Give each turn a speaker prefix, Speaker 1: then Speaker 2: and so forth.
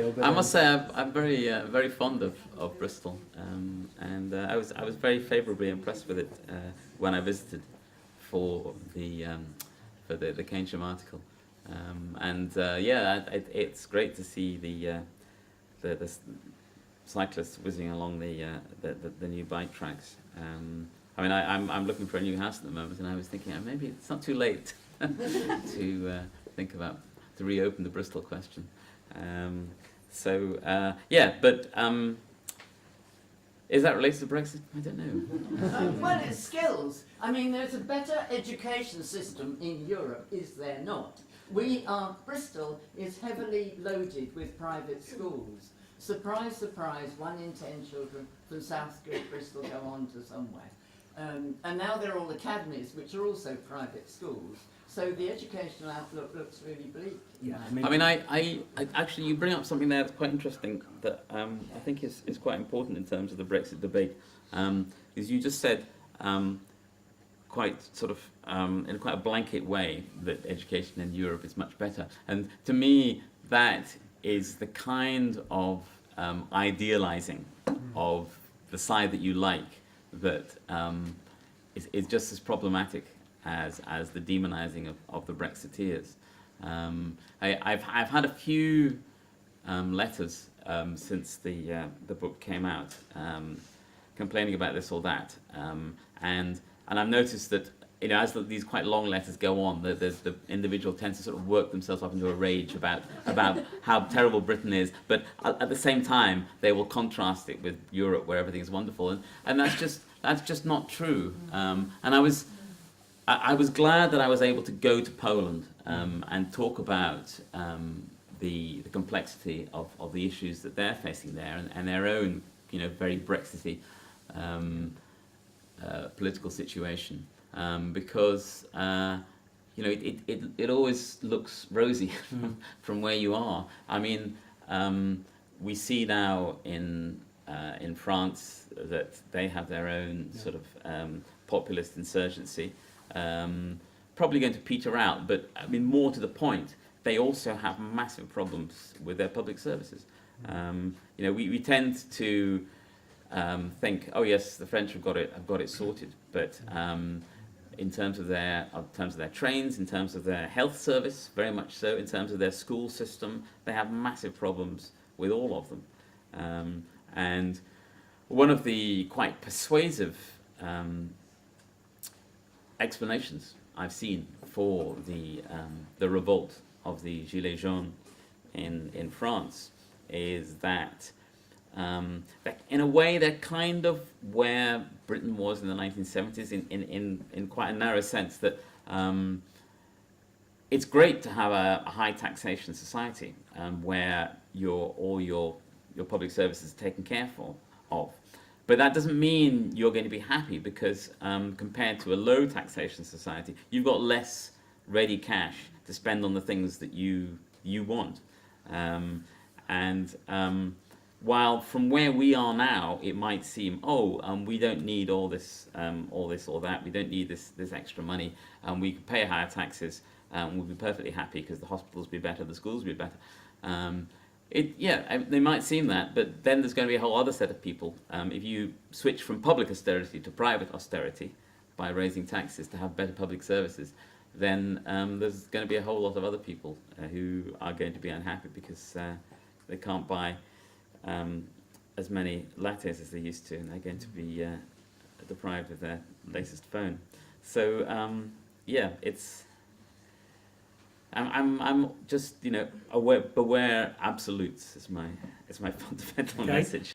Speaker 1: I must say I'm very fond of Bristol, and I was very favourably impressed with it when I visited for the Keynsham article, it's great to see the cyclists whizzing along the new bike tracks. I mean, I'm looking for a new house at the moment, and I was thinking maybe it's not too late to think about to reopen the Bristol question. Is that related to Brexit? I don't know.
Speaker 2: Well, it's skills. I mean, there's a better education system in Europe, is there not? Bristol is heavily loaded with private schools. Surprise, surprise, 1 in 10 children from Southgate, Bristol go on to somewhere. And now there are all academies, which are also private schools. So the educational outlook looks really bleak.
Speaker 1: Yeah, I mean, I actually, you bring up something there that's quite interesting that I think is quite important in terms of the Brexit debate. Is you just said quite sort of in quite a blanket way that education in Europe is much better, and to me that is the kind of idealizing of the side that you like that is just as problematic as the demonizing of the Brexiteers. I've had a few letters since the book came out, complaining about this or that, and I've noticed that as these quite long letters go on, the individual tends to sort of work themselves up into a rage about how terrible Britain is, but at the same time they will contrast it with Europe where everything is wonderful, and that's just not true. And I was glad that I was able to go to Poland and talk about the complexity of the issues that they're facing there and their own very Brexity political situation, because it always looks rosy from where you are. I mean, we see now in France that they have their own sort of populist insurgency. Probably going to peter out, but I mean, more to the point, they also have massive problems with their public services. We tend to think, oh yes, the French have got it sorted, but in terms of their trains, in terms of their health service, very much so, in terms of their school system, they have massive problems with all of them. And one of the quite persuasive explanations I've seen for the revolt of the Gilets jaunes in France is that in a way they're kind of where Britain was in the 1970s in quite a narrow sense, that it's great to have a high taxation society where all your public services are taken care of. But that doesn't mean you're going to be happy, because compared to a low taxation society, you've got less ready cash to spend on the things that you want. While from where we are now, it might seem, we don't need all this or that. We don't need this extra money. We can pay higher taxes. We'll be perfectly happy because the hospitals will be better, the schools will be better. They might seem that, but then there's going to be a whole other set of people. If you switch from public austerity to private austerity by raising taxes to have better public services, then there's going to be a whole lot of other people who are going to be unhappy because they can't buy as many lattes as they used to, and they're going to be deprived of their latest phone. So I'm just beware absolutes is my fundamental message.